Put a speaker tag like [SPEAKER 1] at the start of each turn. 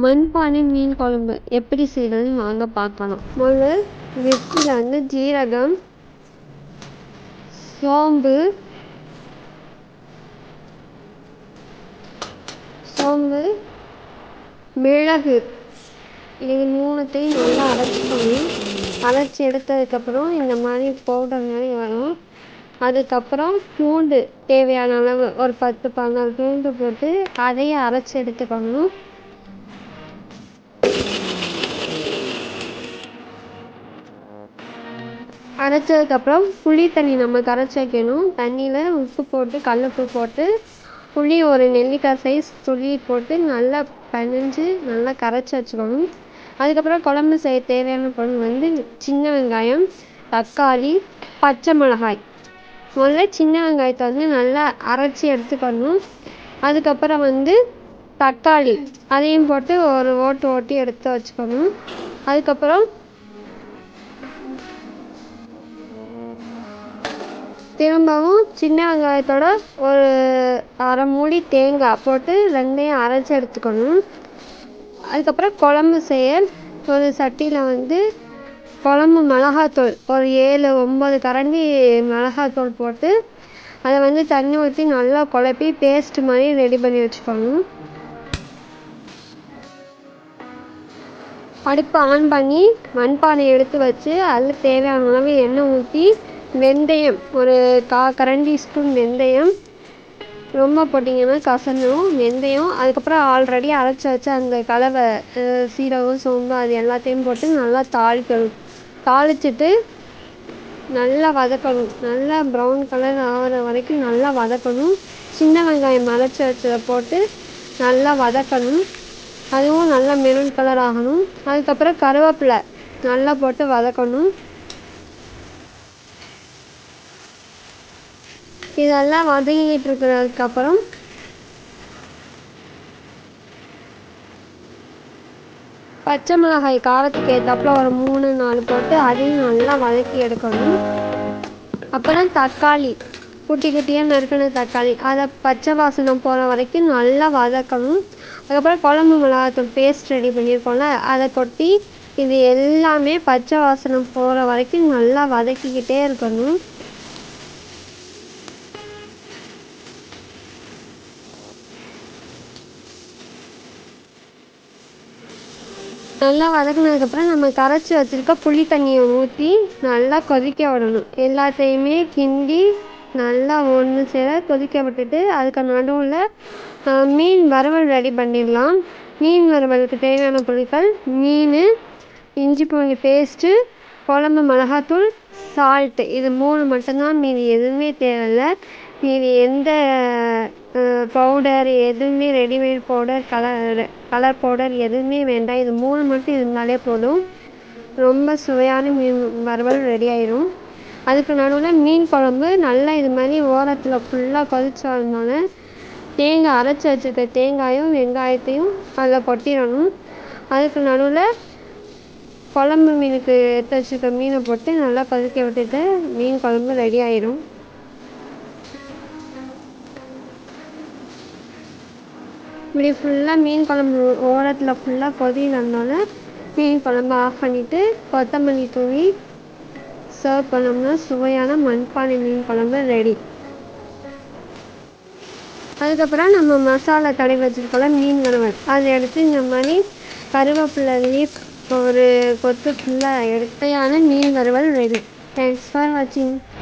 [SPEAKER 1] மண்பானை மீன் குழம்பு எப்படி செய்யறதுன்னு வாங்க பார்க்கலாம். முதல்ல மிக்ஸியில் வந்து ஜீரகம், சோம்பு, மிளகு இது மூணுத்தையும் நல்லா அரைச்சிக்கணும். அரைச்சி எடுத்ததுக்கப்புறம் இந்த மாதிரி பவுடர் மாதிரி வரும். அதுக்கப்புறம் பூண்டு தேவையான அளவு ஒரு 10-15 பூண்டு போட்டு அதையும் அரைச்சி எடுத்துக்கணும். அரைச்சதுக்கப்புறம் புளி தண்ணி நம்ம கரைச்சி வைக்கணும். தண்ணியில் உப்பு போட்டு கல்லுப்பு போட்டு புளி ஒரு நெல்லிக்காய் சைஸ் துளி போட்டு நல்லா பிணைஞ்சு நல்லா கரைச்சி வச்சுக்கணும். அதுக்கப்புறம் குழம்பு செய்ய தேவையான பொருள் வந்து சின்ன வெங்காயம், தக்காளி, பச்சை மிளகாய். முதல்ல சின்ன வெங்காயத்தை வந்து நல்லா அரைச்சி எடுத்துக்கணும். அதுக்கப்புறம் வந்து தக்காளி அதையும் போட்டு ஒரு ஓட்டி எடுத்து வச்சுக்கணும். அதுக்கப்புறம் திரும்பவும் சின்ன வெங்காயத்தோட ஒரு அரை மூடி தேங்காய் போட்டு ரெண்டையும் அரைச்சி எடுத்துக்கணும். அதுக்கப்புறம் குழம்பு செய்ய ஒரு சட்டியில் வந்து குழம்பு மிளகாத்தூள் ஒரு 7-9 கரண்டி மிளகாத்தூள் போட்டு அதை வந்து தண்ணி ஊற்றி நல்லா குழப்பி பேஸ்ட் மாதிரி ரெடி பண்ணி வச்சுக்கணும். அடுப்பை ஆன் பண்ணி மண்பானை எடுத்து வச்சு அதில் தேவையான அளவு எண்ணெய் ஊற்றி வெந்தயம் ஒரு 1/4 கரண்டி ஸ்பூன் வெந்தயம், ரொம்ப போட்டிங்கன்னா கசந்துடும் வெந்தயம். அதுக்கப்புறம் ஆல்ரெடி அரைச்சி வச்ச அந்த கலவை சீரகம், சோம்பு அது எல்லாத்தையும் போட்டு நல்லா தாளிச்சிட்டு நல்லா வதக்கணும். நல்லா ப்ரௌன் கலர் ஆகிற வரைக்கும் நல்லா வதக்கணும். சின்ன வெங்காயம் அரைச்சி வச்சதை போட்டு நல்லா வதக்கணும். அதுவும் நல்லா மெரூன் கலர் ஆகணும். அதுக்கப்புறம் கருவேப்பிலை நல்லா போட்டு வதக்கணும். இதெல்லாம் வதங்கிட்டு இருக்கிறதுக்கப்புறம் பச்சை மிளகாய் காரத்துக்கு ஏற்றாப்புல ஒரு 3-4 போட்டு அதையும் நல்லா வதக்கி எடுக்கணும். அப்புறம் தக்காளி குட்டியாக நறுக்கின தக்காளி அதை பச்சை வாசனை போகிற வரைக்கும் நல்லா வதக்கணும். அதுக்கப்புறம் குழம்பு மிளகாத்தூள் பேஸ்ட் ரெடி பண்ணியிருக்கோம்ல அதை கொட்டி இது எல்லாமே பச்சை வாசனை போகிற வரைக்கும் நல்லா வதக்கிக்கிட்டே இருக்கணும். நல்லா வதக்கினதுக்கப்புறம் நம்ம கரைச்சி வச்சுருக்க புளி தண்ணியை ஊற்றி நல்லா கொதிக்க விடணும். எல்லாத்தையுமே கிண்டி நல்லா ஒன்று சேர கொதிக்க விட்டுட்டு அதுக்கு நடுவில் மீன் வறுவல் ரெடி பண்ணிடலாம். மீன் வறுவலுக்கு தேவையான பொருட்கள் மீன், இஞ்சி பூண்டு பேஸ்ட்டு, குழம்பு மிளகாத்தூள், சால்ட்டு இது 3 மட்டும்தான். மீதி எதுவுமே தேவையில்லை. மீதி எந்த பவுடர் எதுவுமே ரெடிமேட் பவுடர் கலர் பவுடர் எதுவுமே வேண்டாம். இது 3 மட்டும் இருந்தாலே போதும். ரொம்ப சுவையான மீன் வறுவல் ரெடி ஆயிடும். அதுக்கு நடுவில் மீன் குழம்பு நல்லா இது மாதிரி ஓரத்தில் ஃபுல்லாக கொதிச்சு வரணுன்னு தேங்காய் அரைச்சி வச்சுருக்க தேங்காயும் வெங்காயத்தையும் அதில் கொட்டிடணும். அதுக்கு நடுவில் குழம்பு மீனுக்கு எடுத்து வச்சுருக்க மீனை போட்டு நல்லா கொதிக்க விட்டுட்டு மீன் குழம்பு ரெடி ஆயிடும். இப்படி ஃபுல்லாக மீன் குழம்பு ஓரத்தில் ஃபுல்லாக கொதி வந்தோடன மீன் குழம்பு ஆஃப் பண்ணிவிட்டு கொத்தமல்லி தூவி சர்வ் பண்ணோம்னா சுவையான மண்பானை மீன் குழம்பு ரெடி. அதுக்கப்புறம் நம்ம மசாலா தடவி வச்சுருக்கோம்ல மீன் வறுவல் அதை எடுத்து இந்த மாதிரி கருவேப்பிலை லீஃப் ஒரு கொத்து ஃபுல்லாக எடுத்தையான மீன் வறுவல் ரெடி. தேங்க்ஸ் ஃபார் வாட்சிங்.